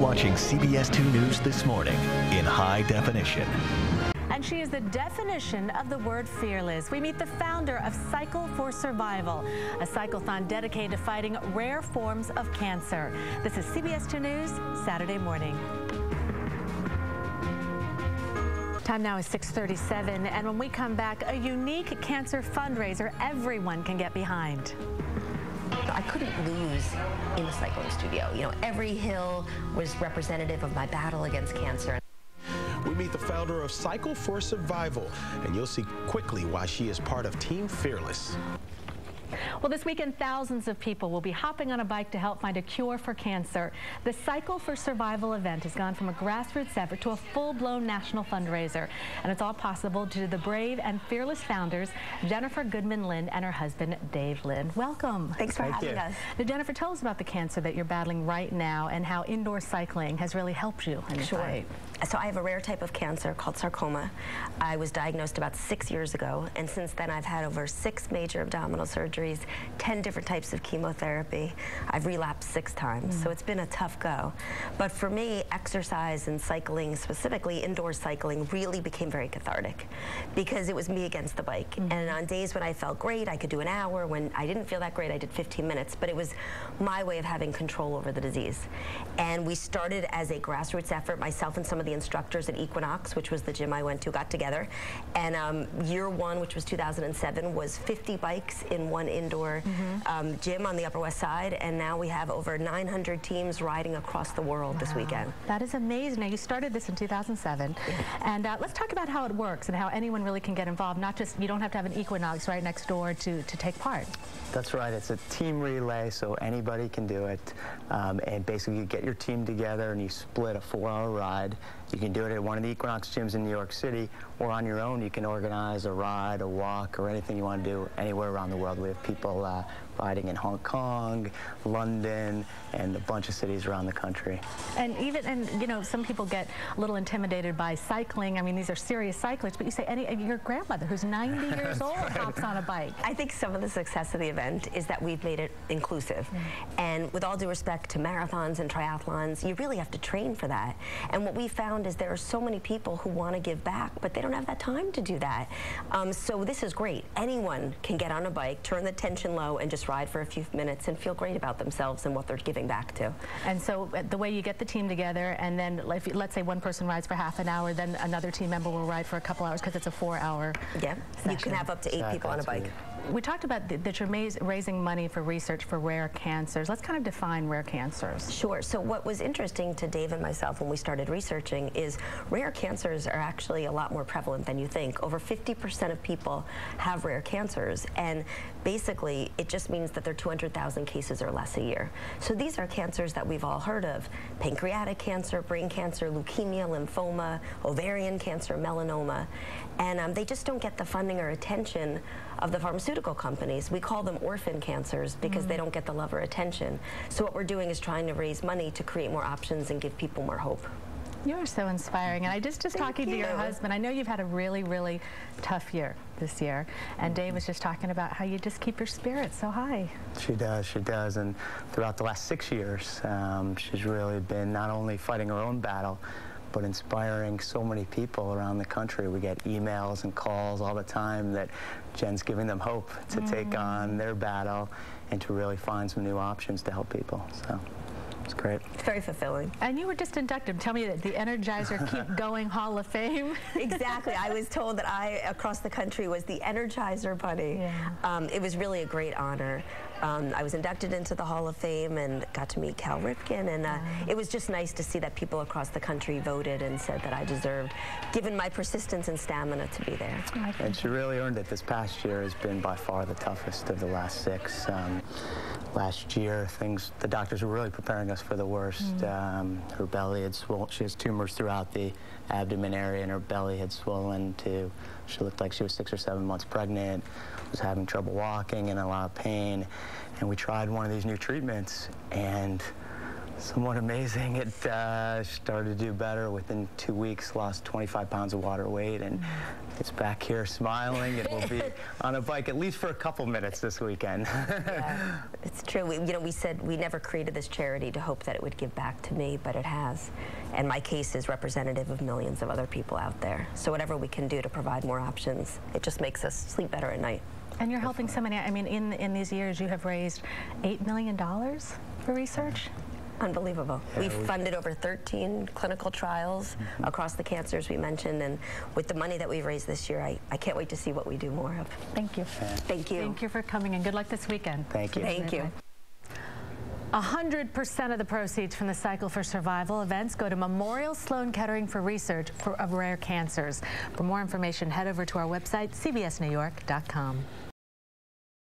watching CBS2 News This Morning in high definition. And she is the definition of the word fearless. We meet the founder of Cycle for Survival, a cyclothon dedicated to fighting rare forms of cancer. This is CBS2 News, Saturday morning. Time now is 6:37, and when we come back, a unique cancer fundraiser everyone can get behind. I couldn't lose in the cycling studio. You know, every hill was representative of my battle against cancer. We meet the founder of Cycle for Survival, and you'll see quickly why she is part of Team Fearless. Well, this weekend, thousands of people will be hopping on a bike to help find a cure for cancer. The Cycle for Survival event has gone from a grassroots effort to a full-blown national fundraiser. And it's all possible due to the brave and fearless founders, Jennifer Goodman-Lynn and her husband, Dave Lynn. Welcome. Thanks for having us. Now, Jennifer, tell us about the cancer that you're battling right now and how indoor cycling has really helped you in the fight. So I have a rare type of cancer called sarcoma. I was diagnosed about 6 years ago, and since then I've had over 6 major abdominal surgeries, 10 different types of chemotherapy. I've relapsed 6 times, so it's been a tough go. But for me, exercise and cycling, specifically indoor cycling, really became very cathartic because it was me against the bike. And on days when I felt great, I could do an hour. When I didn't feel that great, I did 15 minutes, but it was my way of having control over the disease. And we started as a grassroots effort. Myself and some of the instructors at Equinox, which was the gym I went to, got together. And year 1, which was 2007, was 50 bikes in one indoor gym on the Upper West Side. And now we have over 900 teams riding across the world this weekend. That is amazing. Now, you started this in 2007. And let's talk about how it works and how anyone really can get involved. Not just, you don't have to have an Equinox right next door to take part. That's right. It's a team relay, so anybody can do it. And basically, you get your team together and you split a 4-hour ride. You can do it at one of the Equinox gyms in New York City, or on your own. You can organize a ride, a walk, or anything you want to do anywhere around the world. We have people riding in Hong Kong, London, and a bunch of cities around the country. And you know, some people get a little intimidated by cycling. I mean, these are serious cyclists, but you say your grandmother, who's 90 years old, hops on a bike. I think some of the success of the event is that we've made it inclusive. And with all due respect to marathons and triathlons, you really have to train for that. And what we found is there are so many people who want to give back, but they don't have that time to do that. So this is great. Anyone can get on a bike, turn the tension low, and just ride for a few minutes and feel great about themselves and what they're giving back to. And so the way you get the team together, and then let's say one person rides for half an hour, then another team member will ride for a couple hours because it's a 4-hour session. You can have up to 8 people on a bike. We talked about that you're raising money for research for rare cancers. Let's kind of define rare cancers. Sure. So what was interesting to Dave and myself when we started researching is rare cancers are actually a lot more prevalent than you think. Over 50% of people have rare cancers, and basically it just means that there are 200,000 cases or less a year. So these are cancers that we've all heard of: pancreatic cancer, brain cancer, leukemia, lymphoma, ovarian cancer, melanoma. And they just don't get the funding or attention of the pharmaceutical companies. We call them orphan cancers because they don't get the love or attention. So what we're doing is trying to raise money to create more options and give people more hope. You're so inspiring. And I just talking to your husband, I know you've had a really, really tough year this year. And Dave was just talking about how you just keep your spirits so high. She does. And throughout the last 6 years, she's really been not only fighting her own battle, but inspiring so many people around the country. We get emails and calls all the time that Jen's giving them hope to take on their battle and to really find some new options to help people. So it's great. It's very fulfilling. And you were just inducted. Tell me that the Energizer Keep Going Hall of Fame. Exactly. I was told that I, across the country, was the Energizer Bunny. It was really a great honor. I was inducted into the Hall of Fame and got to meet Cal Ripken, and it was just nice to see that people across the country voted and said that I deserved, given my persistence and stamina, to be there. And she really earned it. This past year has been by far the toughest of the last 6. Last year, the doctors were really preparing us for the worst. Her belly had swollen. She has tumors throughout the abdomen area, and her belly had swollen to, she looked like she was 6 or 7 months pregnant, was having trouble walking and a lot of pain. And we tried one of these new treatments, and Somewhat amazing. It started to do better within 2 weeks, lost 25 pounds of water weight, and it's back here smiling, and we'll be on a bike at least for a couple minutes this weekend. Yeah, it's true. We said we never created this charity to hope that it would give back to me, but it has. And my case is representative of millions of other people out there. So whatever we can do to provide more options, it just makes us sleep better at night. And you're helping so many. I mean, in these years, you have raised $8 million for research. Unbelievable. We've funded over 13 clinical trials across the cancers we mentioned, and with the money that we've raised this year, I can't wait to see what we do more of. Thank you. Thank you. Thank you for coming, and good luck this weekend. Thank you. Thank you. 100% of the proceeds from the Cycle for Survival events go to Memorial Sloan Kettering for research of rare cancers. For more information, head over to our website, cbsnewyork.com.